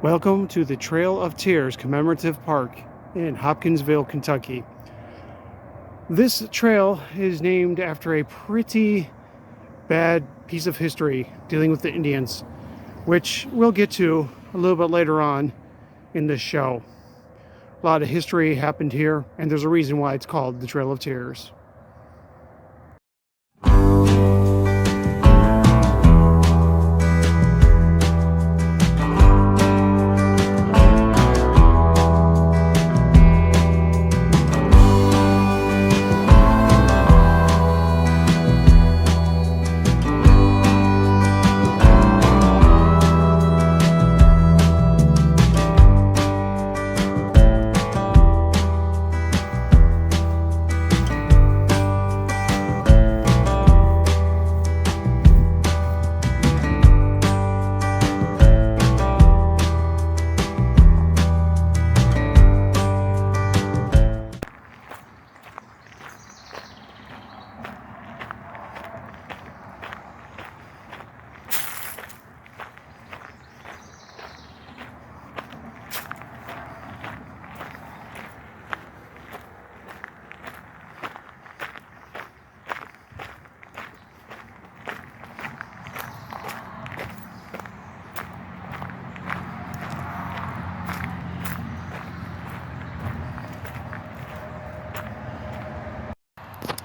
Welcome to the Trail of Tears Commemorative Park in Hopkinsville, Kentucky. This trail is named after a pretty bad piece of history dealing with the Indians, which we'll get to a little bit later on in this show. A lot of history happened here, and there's a reason why it's called the Trail of Tears.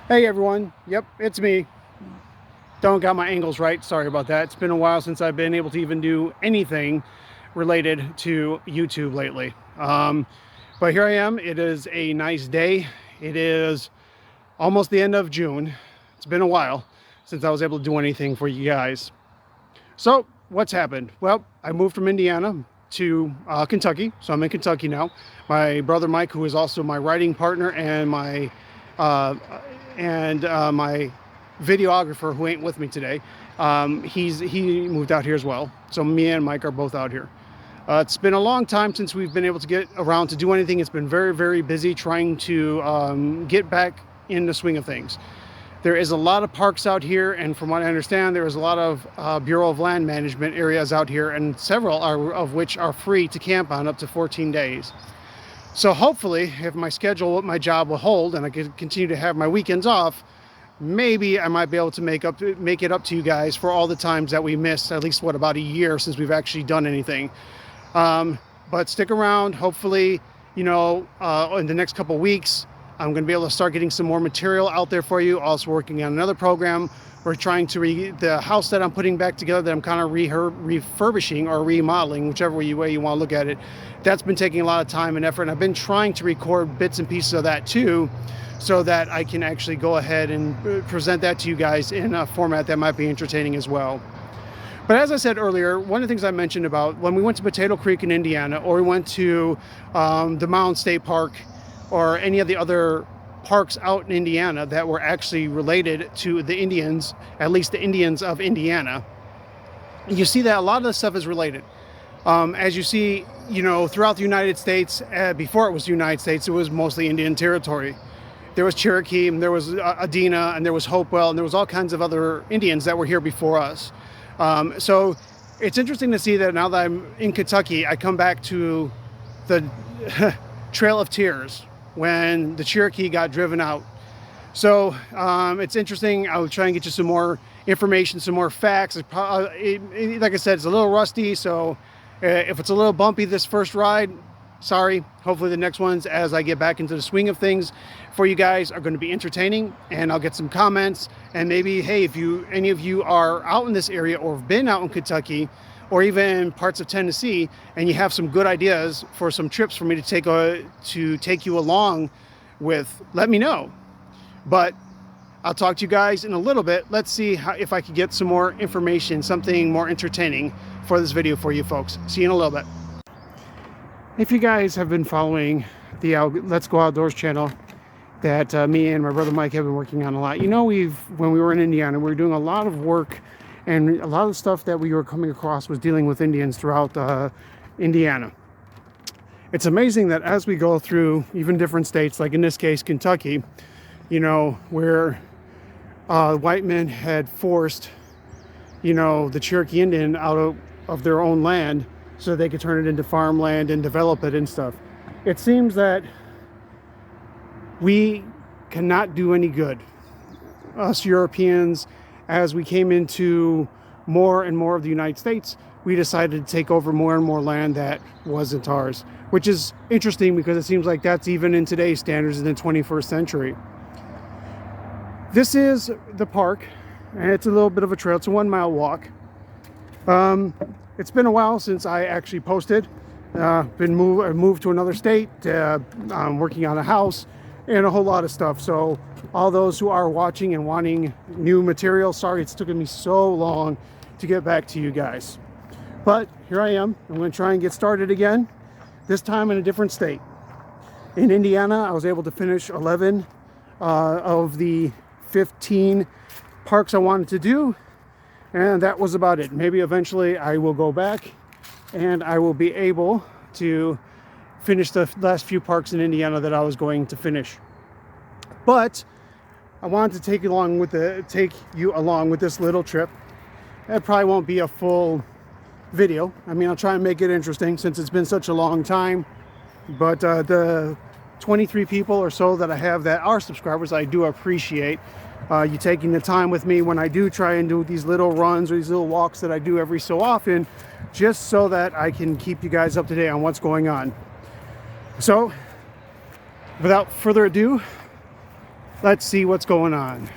Hey everyone, yep, it's me. Don't got my angles right, sorry about that. It's been a while since I've been able to even do anything related to YouTube lately. But here I am. It is a nice day. It is almost the end of June. It's been a while since I was able to do anything for you guys. So what's happened? Well, I moved from Indiana to Kentucky, so I'm in Kentucky now. My brother Mike, who is also my writing partner and my my videographer, who ain't with me today, he moved out here as well. So me and Mike are both out here. It's been a long time since we've been able to get around to do anything. It's been very, very busy trying to get back in the swing of things. There is a lot of parks out here, and from what I understand, there is a lot of Bureau of Land Management areas out here, and several of which are free to camp on up to 14 days. So hopefully, if my schedule with my job will hold and I can continue to have my weekends off, maybe I might be able to make it up to you guys for all the times that we missed, at least about a year since we've actually done anything. But stick around. Hopefully, in the next couple weeks, I'm going to be able to start getting some more material out there for you. Also working on another program. We're trying to the house that I'm putting back together, that I'm kind of refurbishing or remodeling, whichever way you want to look at it. That's been taking a lot of time and effort, and I've been trying to record bits and pieces of that too, so that I can actually go ahead and present that to you guys in a format that might be entertaining as well. But as I said earlier, one of the things I mentioned about when we went to Potato Creek in Indiana, or we went to the Mound State Park, or any of the other parks out in Indiana that were actually related to the Indians, at least the Indians of Indiana, you see that a lot of the stuff is related. As you see, throughout the United States, before it was the United States, it was mostly Indian territory. There was Cherokee, and there was Adena, and there was Hopewell, and there was all kinds of other Indians that were here before us. So it's interesting to see that now that I'm in Kentucky, I come back to the Trail of Tears, when the Cherokee got driven out. So it's interesting. I'll try and get you some more information, some more facts. Like I said, it's a little rusty, so if it's a little bumpy this first ride, sorry. Hopefully the next ones, as I get back into the swing of things for you guys, are going to be entertaining, and I'll get some comments. And maybe, hey, if any of you are out in this area or have been out in Kentucky, or even parts of Tennessee, and you have some good ideas for some trips for me to take you along with, let me know. But I'll talk to you guys in a little bit. Let's see if I can get some more information, something more entertaining for this video for you folks. See you in a little bit. If you guys have been following the Let's Go Outdoors channel that me and my brother Mike have been working on a lot, when we were in Indiana, we were doing a lot of work. And a lot of the stuff that we were coming across was dealing with Indians throughout Indiana. It's amazing that as we go through even different states, like in this case, Kentucky, where white men had forced, the Cherokee Indian out of their own land so they could turn it into farmland and develop it and stuff. It seems that we cannot do any good, us Europeans. As we came into more and more of the United States, we decided to take over more and more land that wasn't ours, which is interesting because it seems like that's even in today's standards in the 21st century. This is the park, and it's a little bit of a trail. It's a 1-mile walk. It's been a while since I actually posted. Moved to another state. I'm working on a house and a whole lot of stuff. So all those who are watching and wanting new material, sorry it's taken me so long to get back to you guys. But here I am. I'm going to try and get started again, this time in a different state. In Indiana, I was able to finish 11 of the 15 parks I wanted to do, and that was about it. Maybe eventually I will go back and I will be able to finish the last few parks in Indiana that I was going to finish. But I wanted to take you along with this little trip. It probably won't be a full video. I mean, I'll try and make it interesting since it's been such a long time. But the 23 people or so that I have that are subscribers, I do appreciate you taking the time with me when I do try and do these little runs or these little walks that I do every so often, just so that I can keep you guys up to date on what's going on. So, without further ado, let's see what's going on.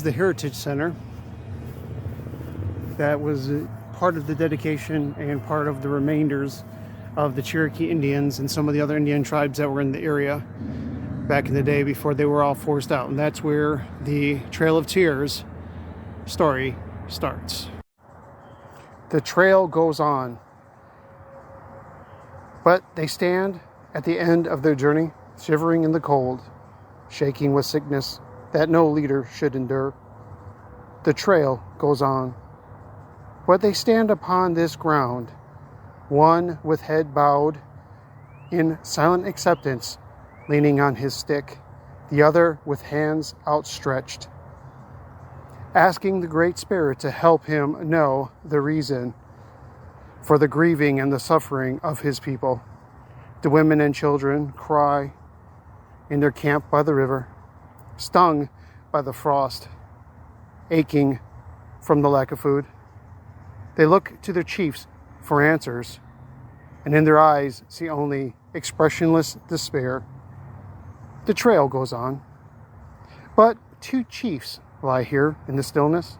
The Heritage Center that was part of the dedication and part of the remainders of the Cherokee Indians and some of the other Indian tribes that were in the area back in the day before they were all forced out. And that's where the Trail of Tears story starts. The trail goes on, but they stand at the end of their journey, shivering in the cold, shaking with sickness that no leader should endure. The trail goes on, but they stand upon this ground, one with head bowed in silent acceptance, leaning on his stick, the other with hands outstretched, asking the Great Spirit to help him know the reason for the grieving and the suffering of his people. The women and children cry in their camp by the river, stung by the frost, aching from the lack of food. They look to their chiefs for answers, and in their eyes see only expressionless despair. The trail goes on, but two chiefs lie here in the stillness,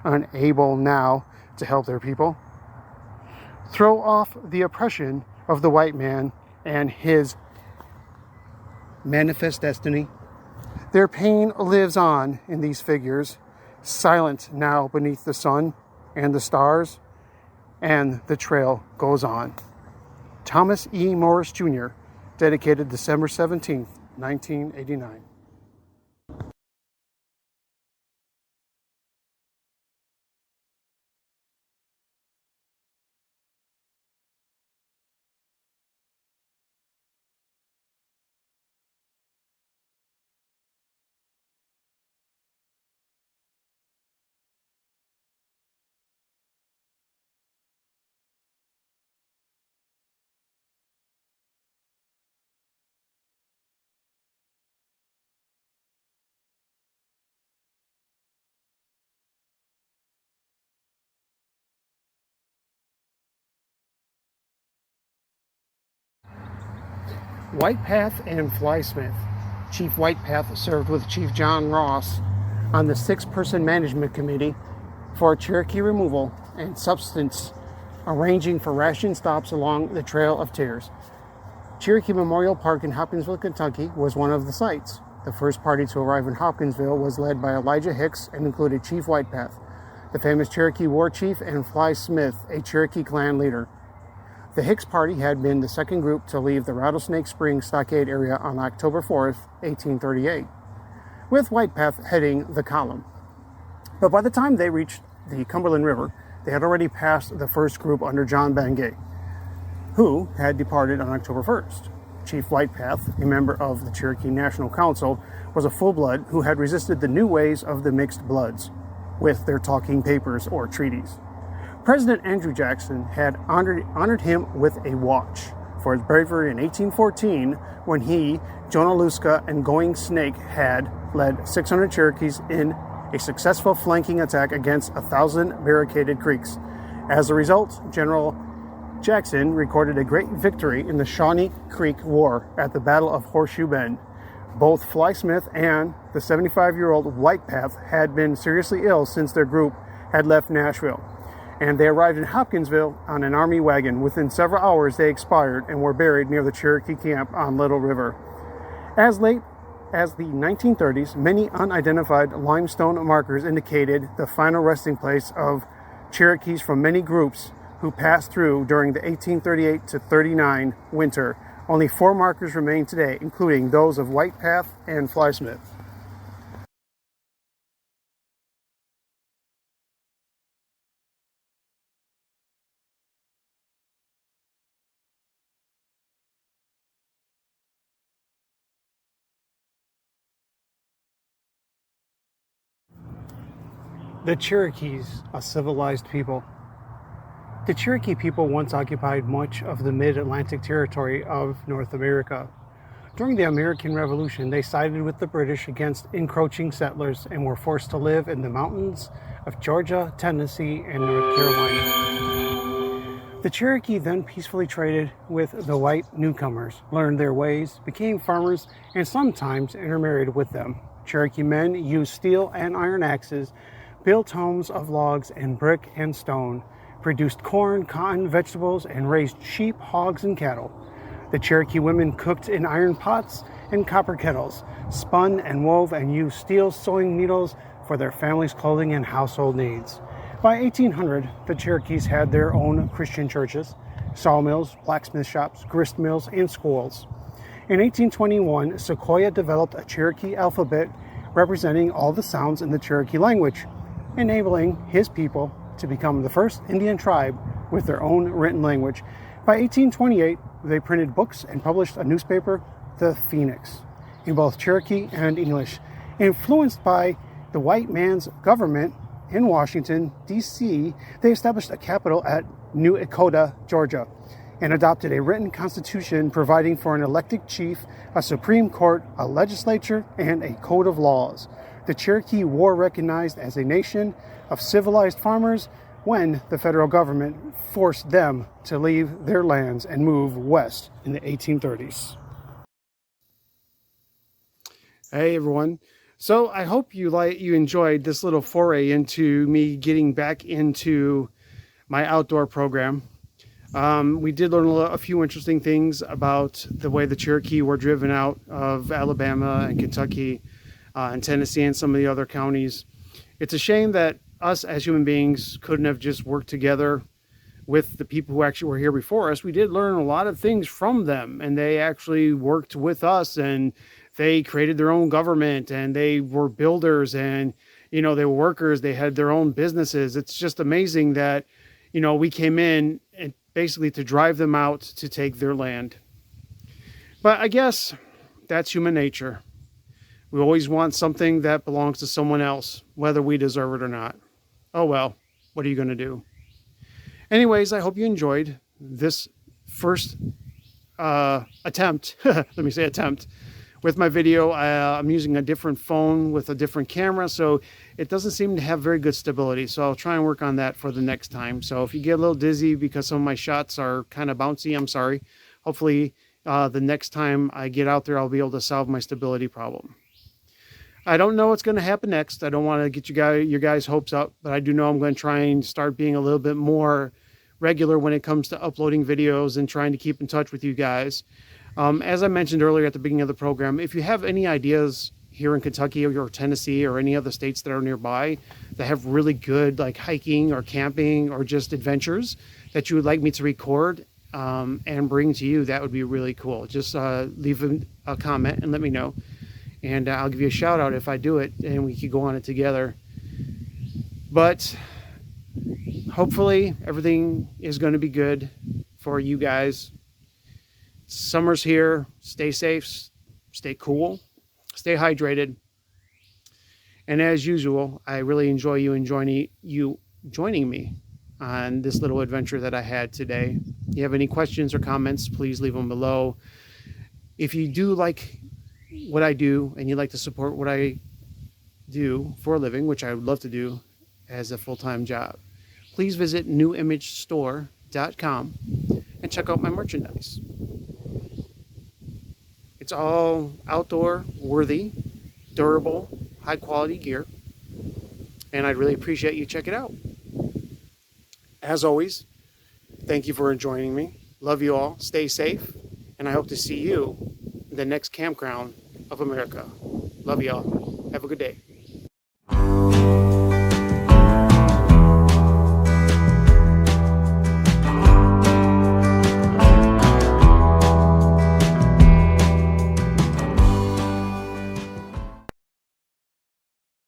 unable now to help their people. Throw off the oppression of the white man and his manifest destiny. Their pain lives on in these figures, silent now beneath the sun and the stars, and the trail goes on. Thomas E. Morris Jr., dedicated December 17th, 1989. Whitepath and Flysmith. Chief Whitepath served with Chief John Ross on the 6-person management committee for Cherokee removal and substance, arranging for ration stops along the Trail of Tears. Cherokee Memorial Park in Hopkinsville, Kentucky was one of the sites. The first party to arrive in Hopkinsville was led by Elijah Hicks and included Chief Whitepath, the famous Cherokee war chief, and Fly Smith, a Cherokee clan leader. The Hicks party had been the second group to leave the Rattlesnake Springs stockade area on October 4th, 1838, with Whitepath heading the column. But by the time they reached the Cumberland River, they had already passed the first group under John Bangay, who had departed on October 1st. Chief Whitepath, a member of the Cherokee National Council, was a full-blood who had resisted the new ways of the mixed bloods with their talking papers or treaties. President Andrew Jackson had honored him with a watch for his bravery in 1814 when he, Jonaluska, and Going Snake had led 600 Cherokees in a successful flanking attack against 1,000 barricaded creeks. As a result, General Jackson recorded a great victory in the Shawnee Creek War at the Battle of Horseshoe Bend. Both Fly Smith and the 75-year-old Whitepath had been seriously ill since their group had left Nashville, and they arrived in Hopkinsville on an army wagon. Within several hours, they expired and were buried near the Cherokee camp on Little River. As late as the 1930s, many unidentified limestone markers indicated the final resting place of Cherokees from many groups who passed through during the 1838 to 39 winter. Only 4 markers remain today, including those of Whitepath and Fly Smith. The Cherokees, a civilized people. The Cherokee people once occupied much of the mid-Atlantic territory of North America. During the American Revolution, they sided with the British against encroaching settlers and were forced to live in the mountains of Georgia, Tennessee, and North Carolina. The Cherokee then peacefully traded with the white newcomers, learned their ways, became farmers, and sometimes intermarried with them. Cherokee men used steel and iron axes, built homes of logs and brick and stone, produced corn, cotton, vegetables, and raised sheep, hogs, and cattle. The Cherokee women cooked in iron pots and copper kettles, spun and wove and used steel sewing needles for their families' clothing and household needs. By 1800, the Cherokees had their own Christian churches, sawmills, blacksmith shops, grist mills, and schools. In 1821, Sequoyah developed a Cherokee alphabet representing all the sounds in the Cherokee language, enabling his people to become the first Indian tribe with their own written language. By 1828, they printed books and published a newspaper, The Phoenix, in both Cherokee and English. Influenced by the white man's government in Washington, D.C., they established a capital at New Echota, Georgia, and adopted a written constitution providing for an elected chief, a Supreme Court, a legislature, and a code of laws. The Cherokee were recognized as a nation of civilized farmers when the federal government forced them to leave their lands and move west in the 1830s. Hey everyone. So I hope you enjoyed this little foray into me getting back into my outdoor program. We did learn a few interesting things about the way the Cherokee were driven out of Alabama and Kentucky and Tennessee and some of the other counties. It's a shame that us as human beings couldn't have just worked together with the people who actually were here before us. We did learn a lot of things from them, and they actually worked with us, and they created their own government, and they were builders, and they were workers. They had their own businesses. It's just amazing that we came in and basically to drive them out to take their land. But I guess that's human nature. We always want something that belongs to someone else, whether we deserve it or not. Oh well, what are you going to do? Anyways, I hope you enjoyed this first attempt, let me say attempt, with my video. I'm using a different phone with a different camera, so it doesn't seem to have very good stability. So I'll try and work on that for the next time. So if you get a little dizzy because some of my shots are kind of bouncy, I'm sorry. Hopefully the next time I get out there, I'll be able to solve my stability problem. I don't know what's going to happen next. I don't want to get your guys' hopes up, but I do know I'm going to try and start being a little bit more regular when it comes to uploading videos and trying to keep in touch with you guys. As I mentioned earlier at the beginning of the program, if you have any ideas here in Kentucky or Tennessee or any other states that are nearby that have really good like hiking or camping or just adventures that you would like me to record and bring to you, that would be really cool. Just leave a comment and let me know, and I'll give you a shout out if I do it, and we could go on it together. But hopefully everything is going to be good for you guys. Summer's here. Stay safe, stay cool, stay hydrated. And as usual, I really enjoy you joining me on this little adventure that I had today. If you have any questions or comments, please leave them below. If you do like what I do and you'd like to support what I do for a living, which I would love to do as a full-time job, please visit newimagestore.com and check out my merchandise. It's all outdoor worthy, durable, high quality gear, and I'd really appreciate you check it out. As always, thank you for joining me. Love you all. Stay safe, and I hope to see you in the next campground of America. Love you all. Have a good day.